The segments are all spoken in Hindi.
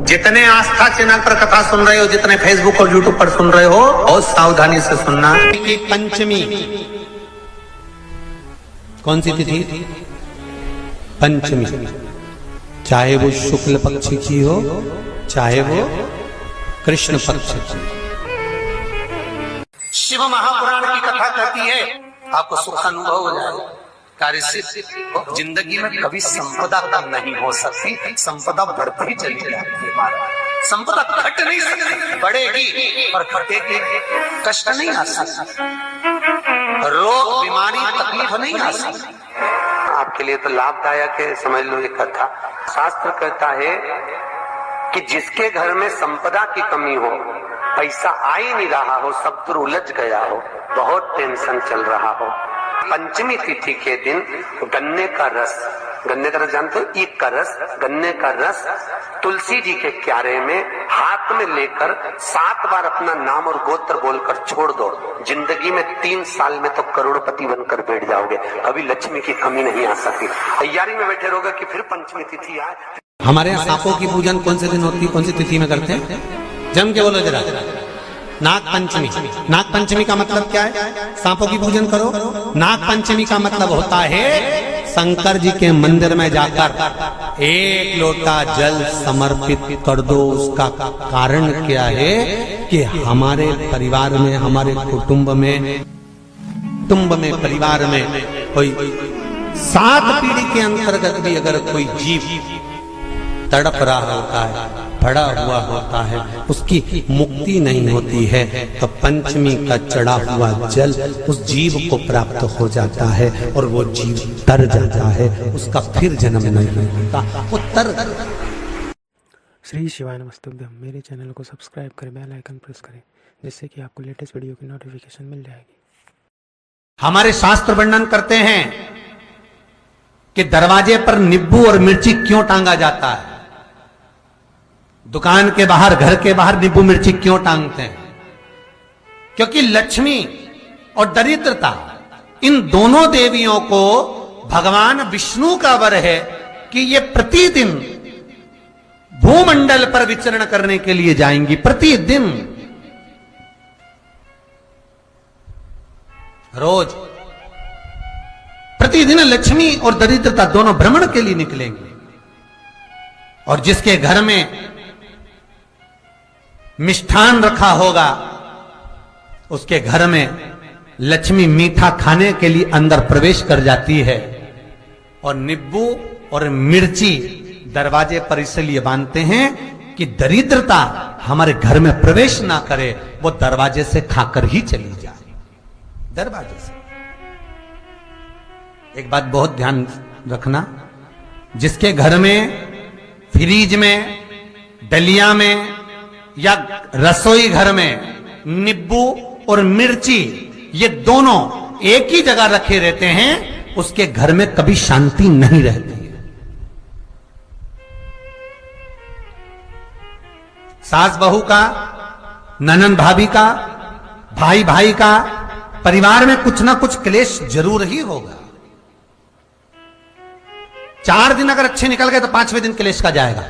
जितने आस्था चैनल पर कथा सुन रहे हो, जितने फेसबुक और यूट्यूब पर सुन रहे हो, बहुत सावधानी से सुनना कि पंचमी कौन सी तिथि? पंचमी, चाहे वो शुक्ल पक्ष की हो, चाहे वो कृष्ण पक्ष की। शिव महापुराण की कथा कहती है आपको सुख अनुभव हो जाएगा, कार्य सिद्ध। जिंदगी में कभी संपदा कम नहीं हो सकती, संपदा बढ़ती चली जाती है। संपदा घट नहीं सकती, बढ़ेगी और घटेगी, कष्ट नहीं आ सकता, रोग बीमारी तकलीफ नहीं आ सकती। आपके लिए तो लाभदायक है, समझ लो ये कथा। शास्त्र कहता है कि जिसके घर में संपदा की कमी हो, पैसा आ ही नहीं रहा हो, सब तो उलझ गया हो, बहुत टेंशन चल रहा हो, पंचमी तिथि के दिन गन्ने का रस जानते हो? ईख का रस, गन्ने का रस तुलसी जी के क्यारे में हाथ में लेकर 7 बार अपना नाम और गोत्र बोलकर छोड़ दो, जिंदगी में 3 साल में तो करोड़पति बनकर बैठ जाओगे, अभी लक्ष्मी की कमी नहीं आ सकती। तैयारी में बैठे रहोगे कि फिर पंचमी तिथि आए। हमारे यहाँ सांपों की पूजन कौन से दिन होती है, कौन सी तिथि में करते हैं? जम के बोलो जरा। नाग पंचमी। नाग पंचमी का मतलब क्या है? सांपों की पूजन करो। नाग पंचमी का मतलब होता है शंकर जी के मंदिर में जाकर 1 लोटा जल समर्पित कर दो। उसका कारण क्या है कि हमारे परिवार में, हमारे कुटुंब में परिवार में कोई 7 पीढ़ी के अंतर्गत भी अगर कोई जीव तड़प रहा होता है, पड़ा हुआ होता है, उसकी मुक्ति नहीं होती है, तो पंचमी का चढ़ा हुआ जल उस जीव को प्राप्त हो जाता है और वो जीव तर जाता है, उसका फिर जन्म नहीं होता, वो तर। श्री शिवाय नमस्तुभ्यम। मेरे चैनल को सब्सक्राइब करें, बेल आइकन प्रेस करें, जिससे कि आपको लेटेस्ट वीडियो की नोटिफिकेशन मिल जाएगी। हमारे शास्त्र वर्णन करते हैं कि दरवाजे पर नींबू और मिर्ची क्यों टांगा जाता है, दुकान के बाहर, घर के बाहर नींबू मिर्ची क्यों टांगते हैं? क्योंकि लक्ष्मी और दरिद्रता, इन दोनों देवियों को भगवान विष्णु का वर है कि ये प्रतिदिन भूमंडल पर विचरण करने के लिए जाएंगी। प्रतिदिन, रोज, प्रतिदिन लक्ष्मी और दरिद्रता दोनों भ्रमण के लिए निकलेंगे। और जिसके घर में मिष्ठान रखा होगा, उसके घर में लक्ष्मी मीठा खाने के लिए अंदर प्रवेश कर जाती है। और नींबू और मिर्ची दरवाजे पर इसलिए बांधते हैं कि दरिद्रता हमारे घर में प्रवेश ना करे, वो दरवाजे से खाकर ही चली जाए, दरवाजे से। एक बात बहुत ध्यान रखना, जिसके घर में फ्रिज में, डलिया में या रसोई घर में नींबू और मिर्ची ये दोनों एक ही जगह रखे रहते हैं, उसके घर में कभी शांति नहीं रहती है। सास बहू का, ननंद भाभी का, भाई भाई का, परिवार में कुछ ना कुछ क्लेश जरूर ही होगा। 4 दिन अगर अच्छे निकल गए तो 5वें दिन क्लेश का जाएगा,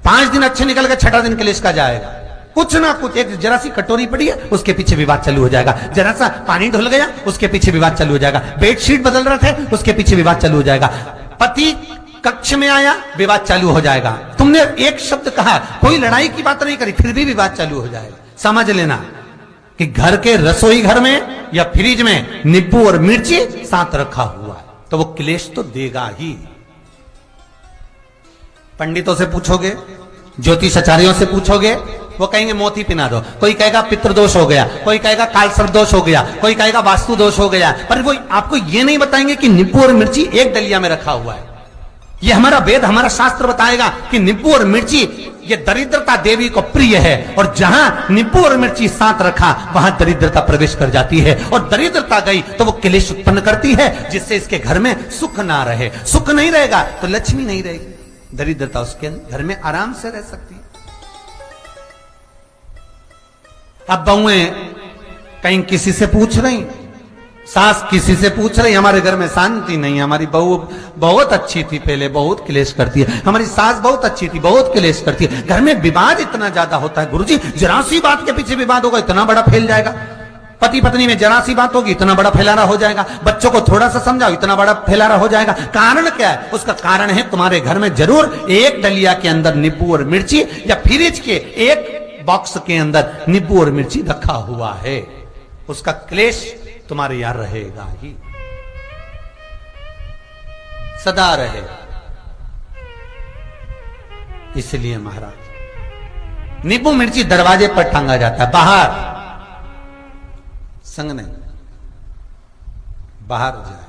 5 दिन अच्छे निकल गए, 6ठा दिन क्लेश का जाएगा। कुछ ना कुछ, एक जरा सी कटोरी पड़ी है उसके पीछे विवाद चालू हो जाएगा, जरा सा पानी ढुल गया उसके पीछे विवाद चालू हो जाएगा, बेडशीट बदल रहे थे उसके पीछे विवाद चालू हो जाएगा, पति कक्ष में आया विवाद चालू हो जाएगा, तुमने एक शब्द कहा, कोई लड़ाई की बात नहीं करी, फिर भी विवाद चालू हो जाएगा। समझ लेना कि घर के रसोई घर में या फ्रिज में नींबू और मिर्ची साथ रखा हुआ है तो वो क्लेश तो देगा ही। पंडितों से पूछोगे, ज्योतिषाचार्यों से पूछोगे, वो कहेंगे मोती पिना दो, कोई कहेगा पितृदोष हो गया, कोई कहेगा कालसर्प दोष हो गया, कोई कहेगा वास्तु दोष हो गया, पर वो आपको ये नहीं बताएंगे कि नींबू और मिर्ची एक डलिया में रखा हुआ है। ये हमारा वेद, हमारा शास्त्र बताएगा कि नींबू और मिर्ची ये दरिद्रता देवी को प्रिय है, और जहां नींबू और मिर्ची साथ रखा वहां दरिद्रता प्रवेश कर जाती है, और दरिद्रता गई तो वो क्लेश उत्पन्न करती है, जिससे इसके घर में सुख ना रहे। सुख नहीं रहेगा तो लक्ष्मी नहीं रहेगी, दरिद्रता उसके घर में आराम से रह सकती है। अब बहुएं कहीं किसी से पूछ रही, सास किसी से पूछ रही हमारे घर में शांति नहीं है, हमारी बहू बहुत अच्छी थी पहले, बहुत क्लेश करती है, हमारी सास बहुत अच्छी थी, बहुत क्लेश करती है, घर में विवाद इतना ज्यादा होता है गुरुजी, जरा सी बात के पीछे विवाद होगा इतना बड़ा फैल जाएगा, पति पत्नी में जरा सी बात होगी इतना बड़ा फैलाना हो जाएगा, बच्चों को थोड़ा सा समझाओ इतना बड़ा फैलाना हो जाएगा। कारण क्या है? उसका कारण है तुम्हारे घर में जरूर एक डलिया के अंदर नींबू और मिर्ची या फ्रिज के एक बॉक्स के अंदर नींबू और मिर्ची रखा हुआ है, उसका क्लेश तुम्हारे यार रहेगा ही, सदा रहे। इसलिए महाराज नींबू मिर्ची दरवाजे पर टांगा जाता है, बाहर संग नहीं, बाहर जाए।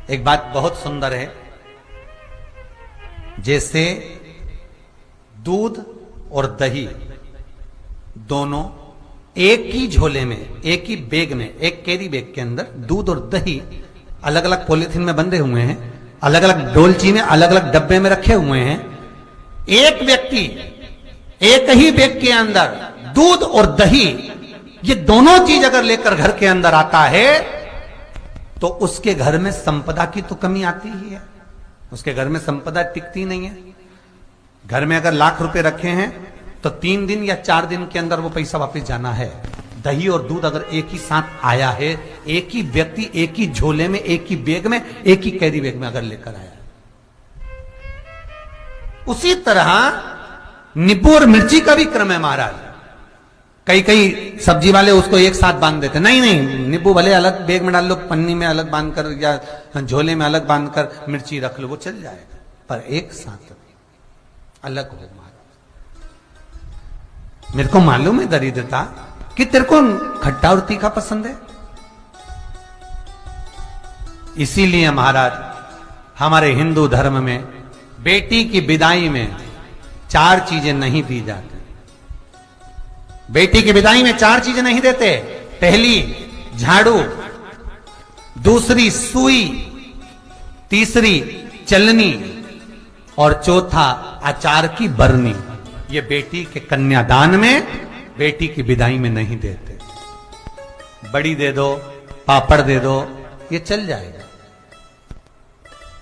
एक बात बहुत सुंदर है, जैसे दूध और दही दोनों एक ही झोले में, एक ही बैग में, एक कैरी बैग के अंदर दूध और दही अलग अलग पॉलिथीन में बंधे हुए हैं, अलग अलग डोलची में, अलग अलग डब्बे में रखे हुए हैं। एक व्यक्ति एक ही बैग के अंदर दूध और दही ये दोनों चीज अगर लेकर घर के अंदर आता है तो उसके घर में संपदा की तो कमी आती ही है, उसके घर में संपदा टिकती नहीं है। घर में अगर लाख रुपए रखे हैं तो 3 दिन या 4 दिन के अंदर वो पैसा वापस जाना है। दही और दूध अगर एक ही साथ आया है, एक ही व्यक्ति एक ही झोले में, एक ही बैग में, एक ही कैरी बैग में अगर लेकर आया, उसी तरह नींबू और मिर्ची का भी क्रम है महाराज। कई कई सब्जी वाले उसको एक साथ बांध देते, नहीं नहीं नींबू भले अलग बैग में डाल लो, पन्नी में अलग बांधकर या झोले में अलग बांधकर मिर्ची रख लो, वो चल जाएगा, पर एक साथ अलग हो महाराज। मेरे को मालूम है दरिद्रता कि तेरे को खट्टा और तीखा पसंद है, इसीलिए महाराज हमारे हिंदू धर्म में बेटी की विदाई में 4 चीजें नहीं दी जाती। बेटी की विदाई में 4 चीजें नहीं देते। पहली झाड़ू, दूसरी सुई, तीसरी चलनी और चौथा अचार की बरनी। ये बेटी के कन्यादान में, बेटी की विदाई में नहीं देते। बड़ी दे दो, पापड़ दे दो, ये चल जाएगा,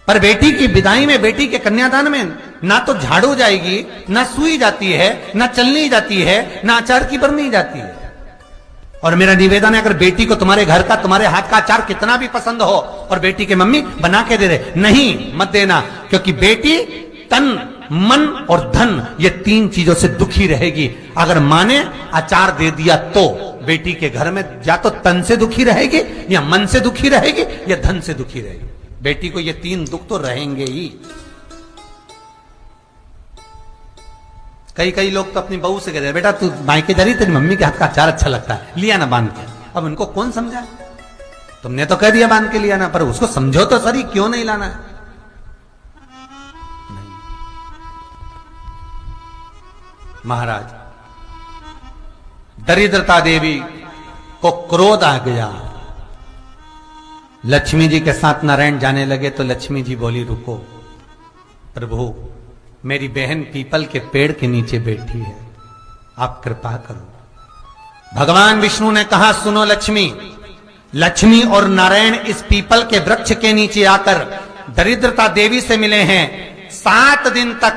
पर बेटी की विदाई में, बेटी के कन्यादान में ना तो झाड़ू जाएगी, ना सुई जाती है, ना चलनी जाती है, ना अचार की बरनी जाती है। और मेरा निवेदन है, अगर बेटी को तुम्हारे घर का, तुम्हारे हाथ का अचार कितना भी पसंद हो और बेटी के मम्मी बना के दे दे, नहीं मत देना, क्योंकि बेटी तन, मन और धन ये 3 चीजों से दुखी रहेगी। अगर मां ने अचार दे दिया तो बेटी के घर में या तो तन से दुखी रहेगी, या मन से दुखी रहेगी, या धन से दुखी रहेगी। बेटी को ये 3 दुख तो रहेंगे ही। कई लोग तो अपनी बहू से कहते हैं, बेटा तू मायके जा रही, तेरी मम्मी के हाथ का अचार अच्छा लगता है, लिया ना बांध के। अब उनको कौन समझाए? तुमने तो कह दिया बांध के लिया ना, पर उसको समझो तो सही, क्यों नहीं लाना है? नहीं। महाराज दरिद्रता देवी को क्रोध आ गया। लक्ष्मी जी के साथ नारायण जाने लगे तो लक्ष्मी जी बोली, रुको प्रभु, मेरी बहन पीपल के पेड़ के नीचे बैठी है, आप कृपा करो। भगवान विष्णु ने कहा, सुनो लक्ष्मी, लक्ष्मी और नारायण इस पीपल के वृक्ष के नीचे आकर दरिद्रता देवी से मिले हैं। 7 दिन तक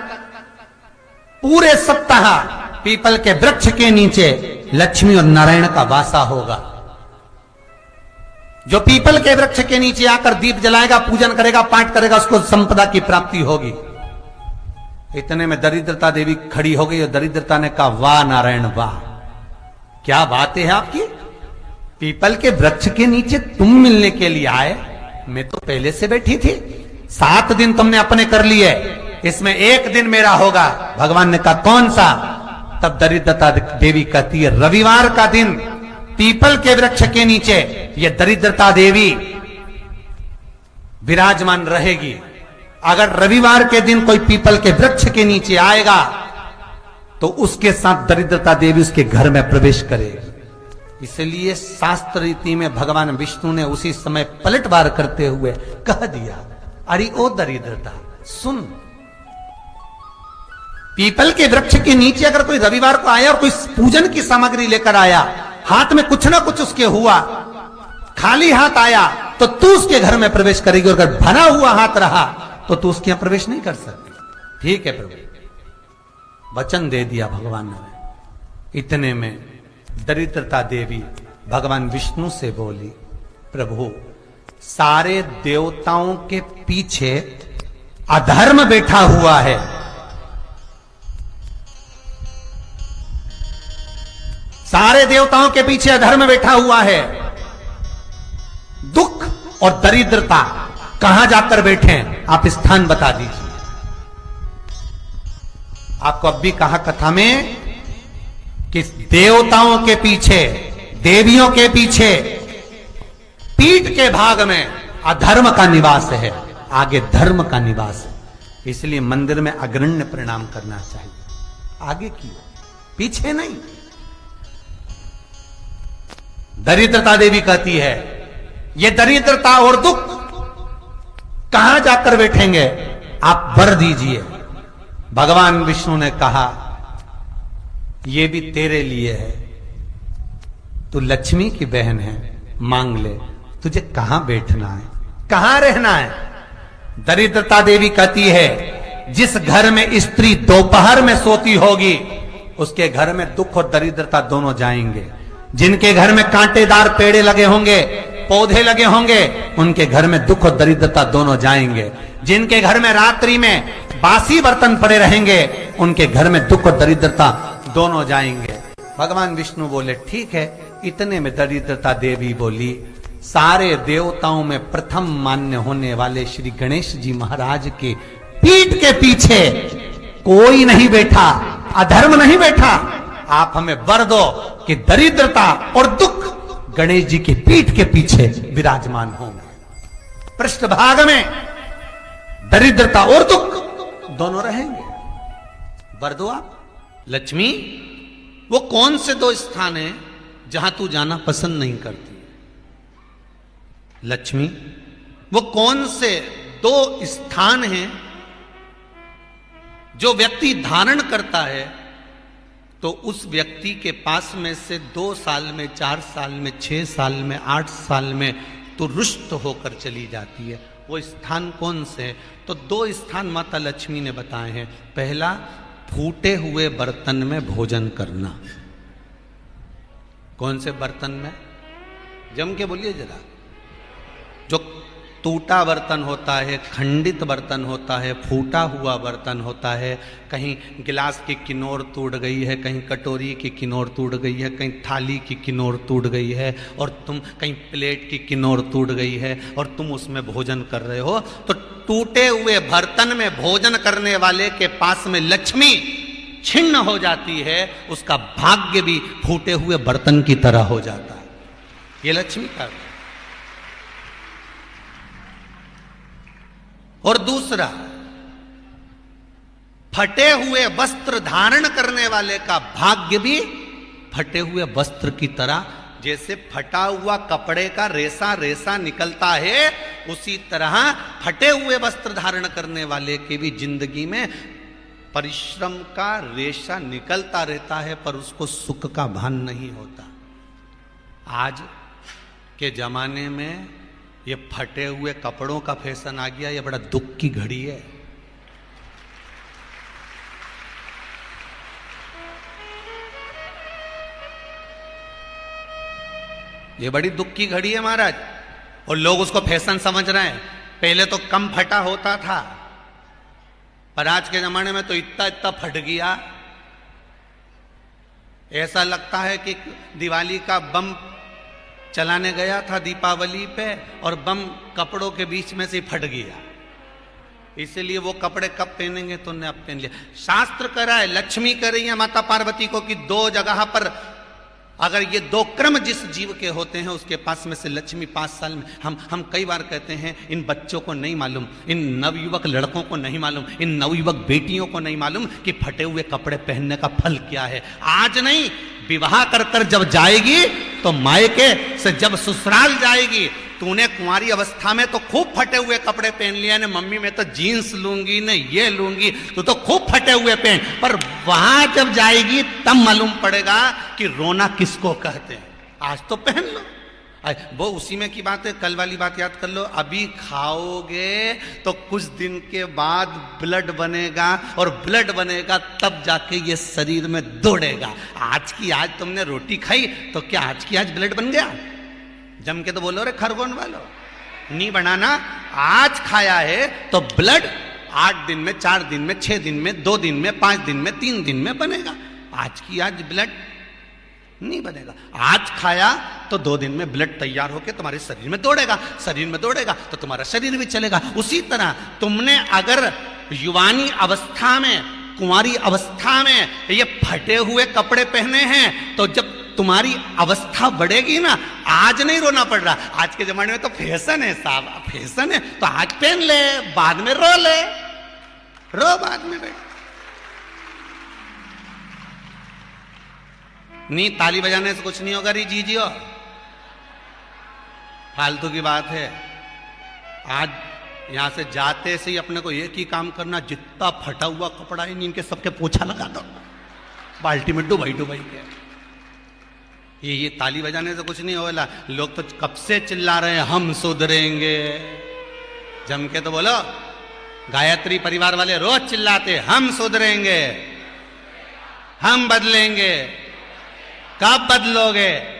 पूरे सप्ताह पीपल के वृक्ष के नीचे लक्ष्मी और नारायण का वासा होगा। जो पीपल के वृक्ष के नीचे आकर दीप जलाएगा, पूजन करेगा, पाठ करेगा, उसको संपदा की प्राप्ति होगी। इतने में दरिद्रता देवी खड़ी हो गई और दरिद्रता ने कहा, वाह नारायण वाह, क्या बात है आपकी, पीपल के वृक्ष के नीचे तुम मिलने के लिए आए, मैं तो पहले से बैठी थी। 7 दिन तुमने अपने कर लिए, इसमें 1 दिन मेरा होगा। भगवान ने कहा, कौन सा? तब दरिद्रता देवी कहती है, रविवार का दिन पीपल के वृक्ष के नीचे ये दरिद्रता देवी विराजमान रहेगी। अगर रविवार के दिन कोई पीपल के वृक्ष के नीचे आएगा तो उसके साथ दरिद्रता देवी उसके घर में प्रवेश करेगी। इसलिए शास्त्र रीति में भगवान विष्णु ने उसी समय पलटवार करते हुए कह दिया, अरे ओ दरिद्रता सुन, पीपल के वृक्ष के नीचे अगर कोई रविवार को आया और कोई पूजन की सामग्री लेकर आया हाथ में कुछ ना कुछ उसके हुआ, खाली हाथ आया तो तू उसके घर में प्रवेश करेगी, और अगर भरा हुआ हाथ रहा तो तू उसके यहां प्रवेश नहीं कर सकती। ठीक है प्रभु, वचन दे दिया भगवान ने। इतने में दरिद्रता देवी भगवान विष्णु से बोली, प्रभु सारे देवताओं के पीछे अधर्म बैठा हुआ है, सारे देवताओं के पीछे अधर्म बैठा हुआ है, दुख और दरिद्रता कहां जाकर बैठे हैं, आप स्थान बता दीजिए। आपको अब भी कहा कथा में कि देवताओं के पीछे, देवियों के पीछे पीठ के भाग में अधर्म का निवास है, आगे धर्म का निवास है। इसलिए मंदिर में अग्रण्य प्रणाम करना चाहिए, आगे क्यों, पीछे नहीं। दरिद्रता देवी कहती है ये दरिद्रता और दुख कहां जाकर बैठेंगे, आप वर दीजिए। भगवान विष्णु ने कहा ये भी तेरे लिए है, तू लक्ष्मी की बहन है, मांग ले, तुझे कहां बैठना है, कहां रहना है। दरिद्रता देवी कहती है जिस घर में स्त्री दोपहर में सोती होगी उसके घर में दुख और दरिद्रता दोनों जाएंगे। जिनके घर में कांटेदार पेड़े लगे होंगे, पौधे लगे होंगे, उनके घर में दुख और दरिद्रता दोनों जाएंगे। जिनके घर में रात्रि में बासी बर्तन पड़े रहेंगे, उनके घर में दुख और दरिद्रता दोनों जाएंगे। भगवान विष्णु बोले ठीक है। इतने में दरिद्रता देवी बोली, सारे देवताओं में प्रथम मान्य होने वाले श्री गणेश जी महाराज के पीठ के पीछे कोई नहीं बैठा, अधर्म नहीं बैठा। आप हमें वर दो कि दरिद्रता और दुख गणेश जी की पीठ के पीछे विराजमान होंगे, पृष्ठभाग में दरिद्रता और दुख दोनों रहेंगे। वर दो आप। लक्ष्मी, वो कौन से दो स्थान हैं जहां तू जाना पसंद नहीं करती? लक्ष्मी, वो कौन से दो स्थान हैं जो व्यक्ति धारण करता है तो उस व्यक्ति के पास में से 2 साल में, 4 साल में, 6 साल में, 8 साल में तो रुष्ट होकर चली जाती है? वो स्थान कौन से हैं? तो 2 स्थान माता लक्ष्मी ने बताए हैं। पहला, फूटे हुए बर्तन में भोजन करना। कौन से बर्तन में? जम के बोलिए जरा। जो टूटा बर्तन होता है, खंडित बर्तन होता है, फूटा हुआ बर्तन होता है, कहीं गिलास की किनोर टूट गई है, कहीं कटोरी की किनोर टूट गई है, कहीं थाली की किनोर टूट गई है, और तुम कहीं प्लेट की किनोर टूट गई है और तुम उसमें भोजन कर रहे हो, तो टूटे हुए बर्तन में भोजन करने वाले के पास में लक्ष्मी छिन्न हो जाती है, उसका भाग्य भी फूटे हुए बर्तन की तरह हो जाता है। ये लक्ष्मी का। और दूसरा, फटे हुए वस्त्र धारण करने वाले का भाग्य भी फटे हुए वस्त्र की तरह, जैसे फटा हुआ कपड़े का रेसा रेसा निकलता है, उसी तरह फटे हुए वस्त्र धारण करने वाले की भी जिंदगी में परिश्रम का रेशा निकलता रहता है, पर उसको सुख का भान नहीं होता। आज के जमाने में ये फटे हुए कपड़ों का फैशन आ गया, ये बड़ा दुख की घड़ी है। ये बड़ी दुख की घड़ी है महाराज, और लोग उसको फैशन समझ रहे हैं। पहले तो कम फटा होता था, पर आज के जमाने में तो इतना इतना फट गया, ऐसा लगता है कि दिवाली का बम चलाने गया था दीपावली पे और बम कपड़ों के बीच में से फट गया। इसलिए वो कपड़े कब पहनेंगे तो ने अब पहन लिया। शास्त्र कह रहा है, लक्ष्मी कह रही है माता पार्वती को कि 2 जगह पर अगर ये 2 क्रम जिस जीव के होते हैं उसके पास में से लक्ष्मी 5 साल में, हम कई बार कहते हैं इन बच्चों को नहीं मालूम, इन नवयुवक लड़कों को नहीं मालूम, इन नवयुवक बेटियों को नहीं मालूम कि फटे हुए कपड़े पहनने का फल क्या है। आज नहीं, विवाह कर कर जब जाएगी तो मायके से जब ससुराल जाएगी, तूने कुंवारी अवस्था में तो खूब फटे हुए कपड़े पहन लिया ने, मम्मी मैं तो जीन्स लूंगी न ये लूंगी, तो खूब फटे हुए पहन, पर वहां जब जाएगी तब मालूम पड़ेगा कि रोना किसको कहते हैं। आज तो पहन लो। वो उसी में की बात है, कल वाली बात याद कर लो। अभी खाओगे तो कुछ दिन के बाद ब्लड बनेगा, और ब्लड बनेगा तब जाके ये शरीर में दौड़ेगा। आज की आज तुमने रोटी खाई तो क्या आज की आज ब्लड बन गया? जम के तो बोलो रे खरगोन वालों, नहीं बनाना। आज खाया है तो ब्लड 8 दिन में, 4 दिन में, 6 दिन में, 2 दिन में, 5 दिन में, 3 दिन में बनेगा। आज की आज ब्लड नहीं बनेगा। आज खाया तो 2 दिन में ब्लड तैयार होकर तुम्हारे शरीर में दौड़ेगा, शरीर में दौड़ेगा तो तुम्हारा शरीर भी चलेगा। उसी तरह तुमने अगर युवानी अवस्था में, कुंवारी अवस्था में ये फटे हुए कपड़े पहने हैं, तो जब तुम्हारी अवस्था बढ़ेगी ना, आज नहीं रोना पड़ रहा। आज के जमाने में तो फैशन है साहब, फैशन है तो आज पहन ले, बाद में रो ले, रो बाद में बैठ। नहीं, ताली बजाने से कुछ नहीं होगा री जीजियो, फालतू की बात है। आज यहां से जाते से ही अपने को एक ही काम करना, जितना फटा हुआ कपड़ा है इनके सबके पोछा लगा दो, बाल्टी में डुबाई डुबाई के। ये ताली बजाने से कुछ नहीं होगा। लोग तो कब से चिल्ला रहे हैं हम सुधरेंगे, जम के तो बोलो। गायत्री परिवार वाले रोज चिल्लाते हम सुधरेंगे, हम बदलेंगे। कब बदलोगे?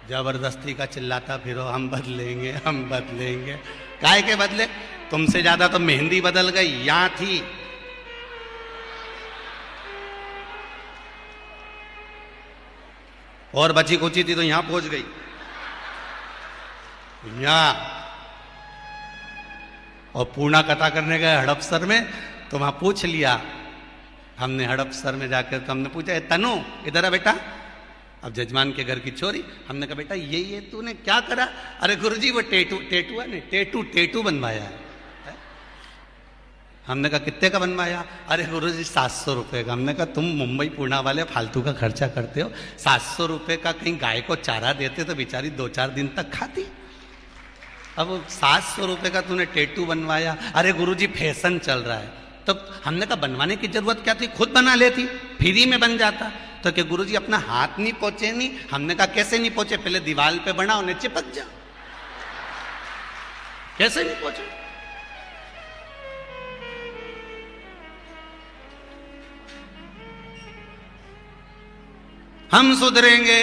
जबरदस्ती का चिल्लाता फिरो हम बदलेंगे, हम बदलेंगे। काहे के बदले? तुमसे ज्यादा तो मेहंदी बदल गई, यहां थी। और बची कुची थी तो यहां पहुंच गई। यहां और पूर्णा कथा करने गए हड़पसर में, तो वहां पूछ लिया हमने हड़पसर में जाकर, तो हमने पूछा तनु इधर आ बेटा। अब जजमान के घर की छोरी, हमने कहा बेटा ये तूने क्या करा? अरे गुरुजी वो टेटू है, नहीं टेटू बनवाया है। हमने कहा कितने का बनवाया? अरे गुरुजी 700 रुपए का। हमने कहा तुम मुंबई पूना वाले फालतू का खर्चा करते हो, 700 रुपए का कहीं गाय को चारा देते तो बेचारी 2-4 दिन तक खाती। अब 700 रुपए का तूने टेटू बनवाया। अरे गुरुजी फैशन चल रहा है। तो हमने कहा बनवाने की जरूरत क्या थी, खुद बना लेती, फ्री में बन जाता। तो क्या गुरुजी अपना हाथ नहीं पहुंचे? नहीं। हमने कहा कैसे नहीं पहुंचे? पहले दीवार पे बना, उन्हें चिपक जा। कैसे नहीं पहुंचे? हम सुधरेंगे।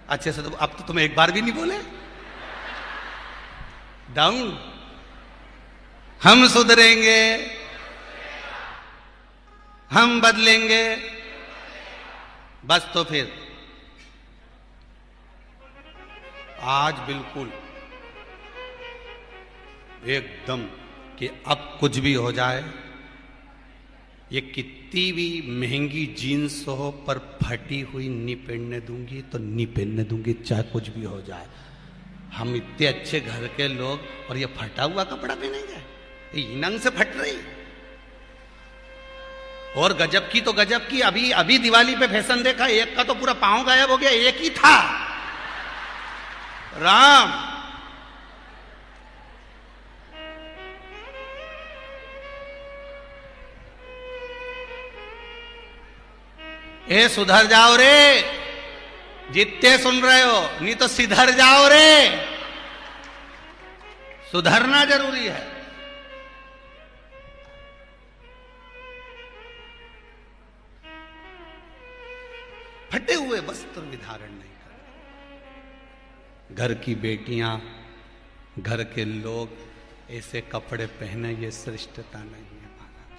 अच्छे से तो अब तो तुम एक बार भी नहीं बोले। डाउन। हम सुधरेंगे, हम बदलेंगे। बस तो फिर आज बिल्कुल एकदम कि अब कुछ भी हो जाए, ये कितनी भी महंगी जीन्स हो पर फटी हुई नहीं पहनने दूंगी तो नहीं पहनने दूंगी, चाहे कुछ भी हो जाए। हम इतने अच्छे घर के लोग और ये फटा हुआ कपड़ा पहनेंगे? ये नंग से फट रही। और गजब की तो गजब की, अभी दिवाली पे फैशन देखा, एक का तो पूरा पांव गायब हो गया, एक ही था। राम ए सुधर जाओ रे, जितने सुन रहे हो, नहीं तो सिधर जाओ रे। सुधरना जरूरी है। फटे हुए वस्त्र विधारण नहीं कर। घर की बेटियां, घर के लोग ऐसे कपड़े पहने, ये श्रेष्ठता नहीं है महाराज।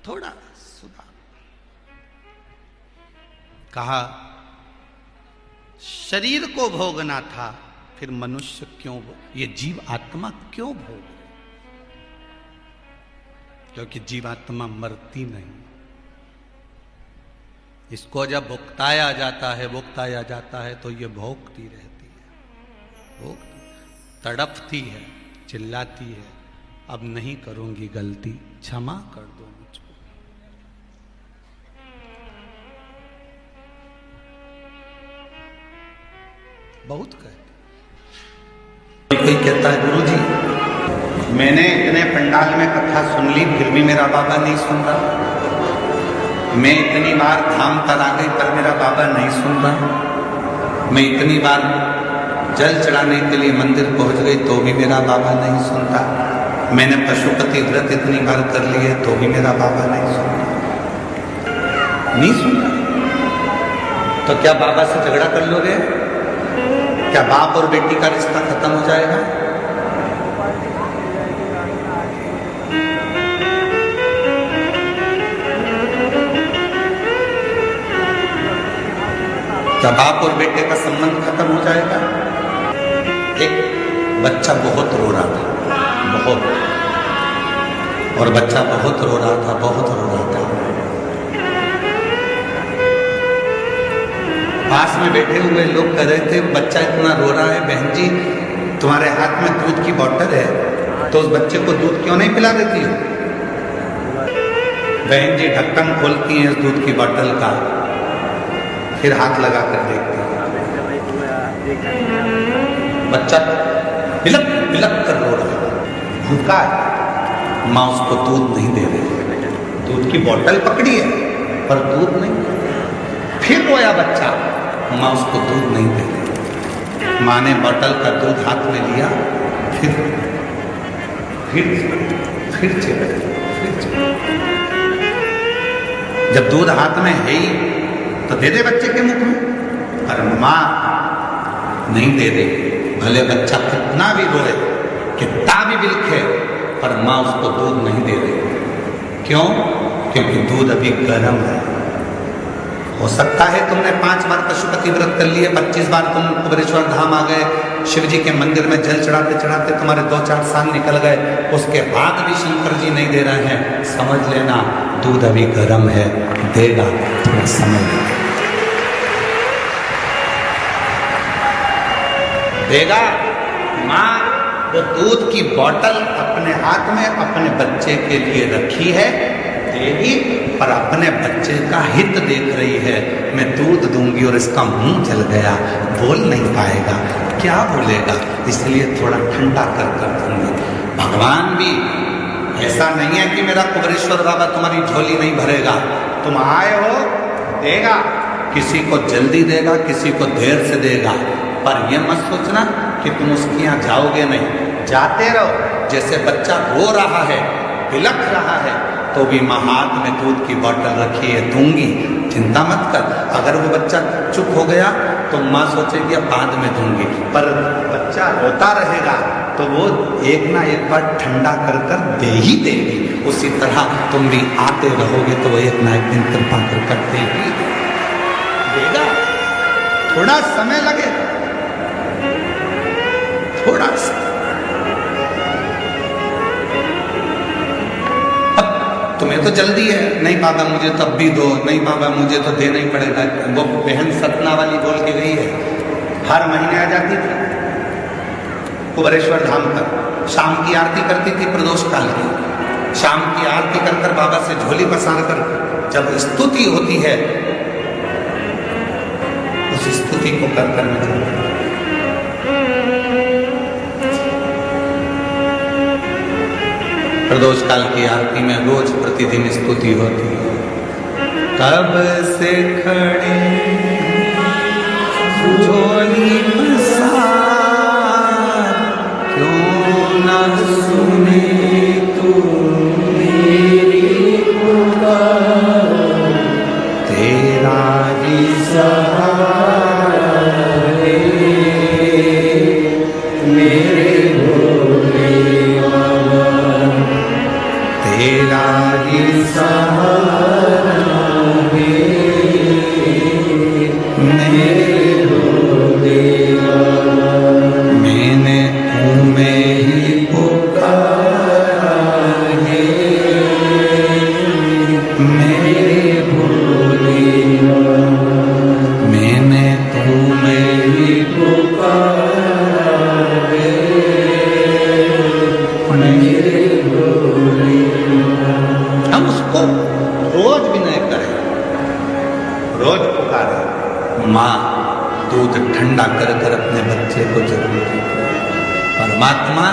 थोड़ा सुधार। कहा शरीर को भोगना था, फिर मनुष्य क्यों ये जीव आत्मा क्यों भोग? क्योंकि जीवात्मा मरती नहीं। इसको जब भुगताया जाता है तो ये भोगती रहती है, तड़पती है, चिल्लाती है, अब नहीं करूंगी गलती, क्षमा कर दो मुझको। बहुत कहते। कोई कहता है गुरुजी मैंने इतने पंडाल में कथा सुन ली, फिर भी मेरा बाबा नहीं सुन रहा। मैं इतनी बार धाम पर आ गई पर मेरा बाबा नहीं सुन रहा। मैं इतनी बार जल चढ़ाने के लिए मंदिर पहुंच गई तो भी मेरा बाबा नहीं सुनता। मैंने पशुपति व्रत इतनी बार कर लिए तो भी मेरा बाबा नहीं सुनता। नहीं सुनता तो क्या बाबा से झगड़ा कर लोगे? क्या बाप और बेटी का रिश्ता खत्म हो जाएगा? क्या बाप और बेटे का संबंध खत्म हो जाएगा? एक बच्चा बहुत रो रहा था, बहुत, और बच्चा बहुत रो रहा था, बहुत रो रहा था। पास में बैठे हुए लोग कह रहे थे बच्चा इतना रो रहा है, बहन जी तुम्हारे हाथ में दूध की बोतल है तो उस बच्चे को दूध क्यों नहीं पिला देती हो? बहन जी ढक्कन खोलती हैं इस दूध की बोतल का, फिर हाथ लगा कर देखती हैं, बच्चा बिलक बिलक कर रो रहा है, भूखा है, माँ उसको दूध नहीं दे रही, दूध की बोतल पकड़ी है पर दूध नहीं। फिर रोया बच्चा, माँ उसको दूध नहीं दे रही। माँ ने बोतल का दूध हाथ में लिया, फिर जब दूध हाथ में है ही तो दे दे बच्चे के मुख में, पर माँ नहीं दे रही। भले बच्चा कितना भी रोए, कितना भी बिलखे, पर माँ उसको दूध नहीं दे रही। क्यों? क्योंकि दूध अभी गर्म है। हो सकता है तुमने 5 बार पशुपति व्रत कर लिए, 25 बार तुम कुबेरेश्वर धाम आ गए, शिव जी के मंदिर में जल चढ़ाते चढ़ाते तुम्हारे 2-4 साल निकल गए, उसके बाद भी शंकर जी नहीं दे रहे हैं। समझ लेना दूध अभी गर्म है, देगा, थोड़ा समय देगा। माँ वो दूध की बोतल अपने हाथ में अपने बच्चे के लिए रखी है, देगी, पर अपने बच्चे का हित देख रही है। मैं दूध दूंगी और इसका मुंह जल गया, बोल नहीं पाएगा, क्या बोलेगा, इसलिए थोड़ा ठंडा कर दूंगी। भगवान भी ऐसा नहीं है कि मेरा कुबेरेश्वर बाबा तुम्हारी झोली नहीं भरेगा। तुम आए हो, देगा, किसी को जल्दी देगा, किसी को देर से देगा, पर यह मत सोचना कि तुम उसके यहाँ जाओगे नहीं। जाते रहो। जैसे बच्चा रो रहा है, बिलख रहा है, तो भी माँ हाथ में दूध की बोतल रखी है, दूंगी, चिंता मत कर। अगर वो बच्चा चुप हो गया तो माँ सोचेगी अब बाद में दूंगी, पर बच्चा रोता रहेगा तो वो एक ना एक बार ठंडा कर दे ही देगी। उसी तरह तुम भी आते रहोगे तो वो एक ना एक दिन कृपा कर देगी, देगा। थोड़ा समय लगेगा, थोड़ा सा। तुम्हें तो जल्दी है, नहीं बाबा मुझे तब भी दो, नहीं बाबा मुझे तो देना ही पड़ेगा। वो बहन सतना वाली बोल के गई है, हर महीने आ जाती थी कुबेरेश्वर धाम पर, शाम की आरती करती थी प्रदोष काल की। शाम की आरती कर कर बाबा से झोली पसार कर जब स्तुति होती है, उस स्तुति को कर कर मैं प्रदोष काल की आरती में रोज प्रतिदिन स्तुति होती है। कब से खड़े झोली पसार, क्यों न सुने तू मेरी पुकार, तेरा ही सहारा है मेरे तेरा ही सहारा है मेरे देवा। मैंने तुम्हें ही पुकारा है मेरे देवा, मैंने तुम्हें ही पुकारा है मेरे। हम उसको रोज विनय करें, रोज पुकारें। माँ दूध ठंडा कर कर अपने बच्चे को जरूर देती है। परमात्मा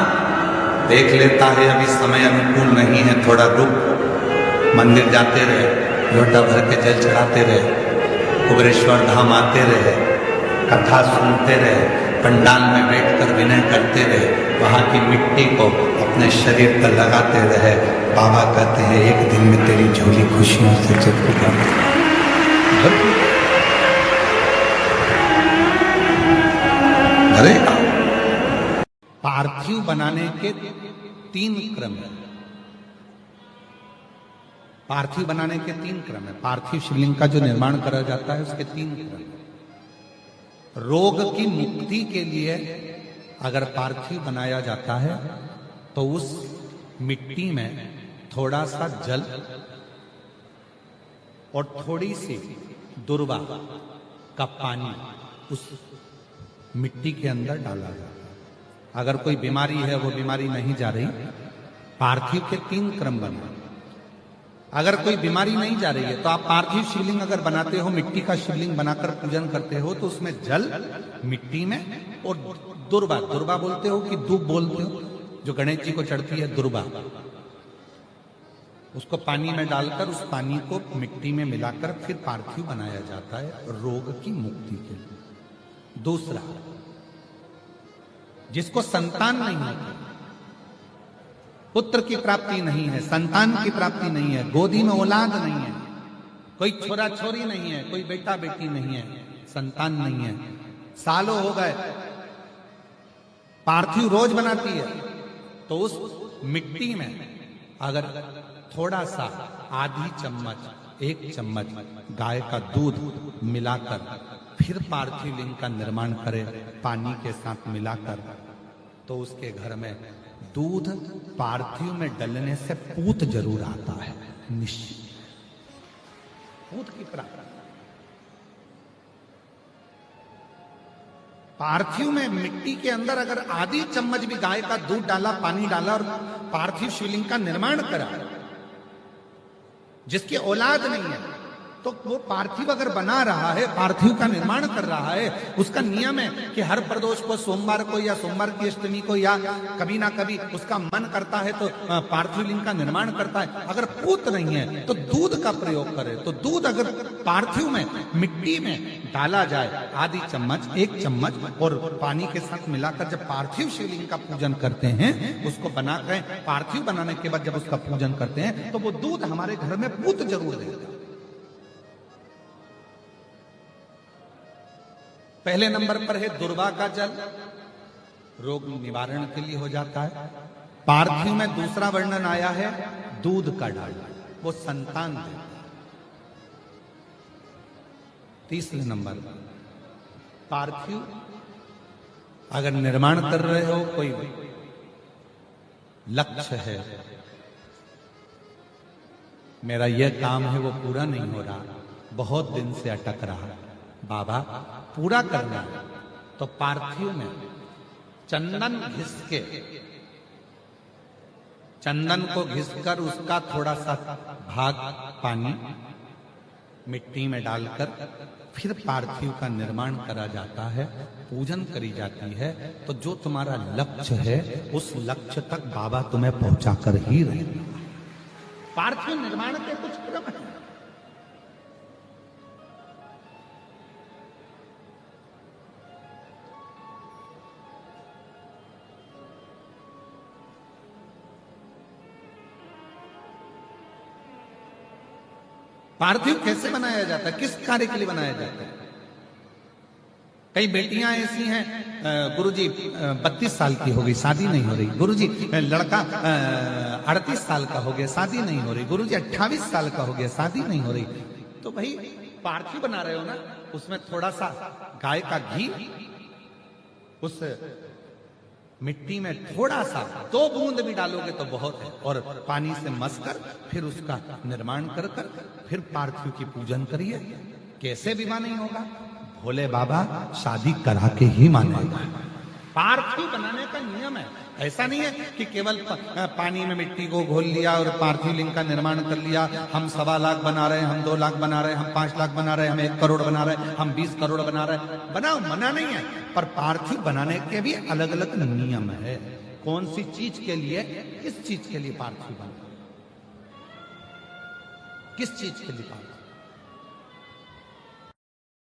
देख लेता है अभी समय अनुकूल नहीं है, थोड़ा रुक, मंदिर जाते रहे, लोटा भर के जल चढ़ाते रहे, कुबेरेश्वर धाम आते रहे, कथा सुनते रहे, पंडाल में बैठकर विनय करते रहे, वहाँ की मिट्टी को अपने शरीर पर लगाते रहे। बाबा कहते हैं एक दिन में तेरी झोली खुशियों से चटपुटा भरेगा। पार्थिव बनाने के 3 क्रम है। पार्थिव बनाने के 3 क्रम है। पार्थिव शिवलिंग का जो निर्माण करा जाता है उसके 3 क्रम है। रोग की मुक्ति के लिए अगर पार्थिव बनाया जाता है तो उस मिट्टी में थोड़ा सा जल और थोड़ी सी दुर्वा का पानी उस मिट्टी के अंदर डाला जाता है। अगर कोई बीमारी है, वो बीमारी नहीं जा रही, पार्थिव के 3 क्रम बने। अगर कोई बीमारी नहीं जा रही है तो आप पार्थिव शिवलिंग अगर बनाते हो, मिट्टी का शिवलिंग बनाकर पूजन करते हो, तो उसमें जल मिट्टी में और दुर्वा, दुर्वा बोलते हो कि दूब बोलते हो, जो गणेश जी को चढ़ती है दुर्वा, उसको पानी में डालकर उस पानी को मिट्टी में मिलाकर फिर पार्थिव बनाया जाता है रोग की मुक्ति के लिए। दूसरा, जिसको संतान नहीं होती, पुत्र की प्राप्ति नहीं है, संतान की प्राप्ति नहीं है, गोदी में औलाद नहीं है, कोई छोरा छोरी नहीं है, कोई बेटा बेटी नहीं है, संतान नहीं है, सालों हो गए, पार्थिव रोज बनाती है, तो उस मिट्टी में अगर थोड़ा सा आधी चम्मच, 1 चम्मच गाय का दूध मिलाकर फिर पार्थिव लिंग का निर्माण करे पानी के साथ मिलाकर, तो उसके घर में दूध पार्थिव में डलने से पूत जरूर आता है, निश्चित पूत की प्राप्ति। पार्थिव में मिट्टी के अंदर अगर आधी चम्मच भी गाय का दूध डाला, पानी डाला और पार्थिव शिवलिंग का निर्माण करा, जिसकी औलाद नहीं है, तो वो पार्थिव अगर बना रहा है, पार्थिव का निर्माण कर रहा है, उसका नियम है कि हर प्रदोष को, सोमवार को या सोमवार की अष्टमी को या कभी ना कभी उसका मन करता है तो पार्थिव लिंग का निर्माण करता है। अगर पूत नहीं है तो दूध का प्रयोग करे, तो दूध अगर पार्थिव में मिट्टी में डाला जाए, आधी चम्मच, 1 चम्मच और पानी के साथ मिलाकर जब पार्थिव शिवलिंग का पूजन करते हैं, उसको बनाकर पार्थिव बनाने के बाद जब उसका पूजन करते हैं, तो वो दूध हमारे घर में पूत जरूर देता है। पहले नंबर पर है दुर्वा का जल, रोग निवारण के लिए हो जाता है। पार्थिव में दूसरा वर्णन आया है दूध का डालना, वो संतान देता है। तीसरे नंबर पर पार्थिव अगर निर्माण कर रहे हो, कोई लक्ष्य है, मेरा यह काम है वो पूरा नहीं हो रहा, बहुत दिन से अटक रहा, बाबा पूरा करना है, तो पार्थिव में चंदन घिस के, चंदन को घिसकर उसका थोड़ा सा भाग पानी मिट्टी में डालकर फिर पार्थिव का निर्माण करा जाता है, पूजन करी जाती है। तो जो तुम्हारा लक्ष्य है उस लक्ष्य तक बाबा तुम्हें पहुंचाकर ही रहेगा। पार्थिव निर्माण के कुछ क्रम है। पार्थिव कैसे बनाया जाता है, किस कार्य के लिए बनाया जाता है? कई बेटियां ऐसी हैं, गुरुजी 32 साल की हो गई, शादी नहीं हो रही। गुरुजी लड़का 38 साल का हो गया, शादी नहीं हो रही। गुरुजी 28 साल का हो गया, शादी नहीं हो रही। तो भाई पार्थिव बना रहे हो ना, उसमें थोड़ा सा गाय का घी उस मिट्टी में थोड़ा सा 2 बूंद भी डालोगे तो बहुत है, और पानी से मसकर फिर उसका निर्माण कर फिर पार्थिव की पूजन करिए। कैसे विवाह नहीं होगा? भोले बाबा शादी करा के ही मानेगा। पार्थिव बनाने का नियम है। ऐसा नहीं है कि केवल पानी में मिट्टी को घोल लिया और पार्थिव लिंग का निर्माण कर लिया। हम 1.25 लाख बना रहे हैं, हम 2 लाख बना रहे हैं, हम 5 लाख बना रहे हैं, हम 1 करोड़ बना रहे हैं, हम 20 करोड़ बना रहे हैं। बनाओ, मना नहीं है, पर पार्थिव बनाने के भी अलग अलग नियम है। कौन सी चीज के लिए, किस चीज के लिए पार्थिव बना। किस चीज के लिए पागल?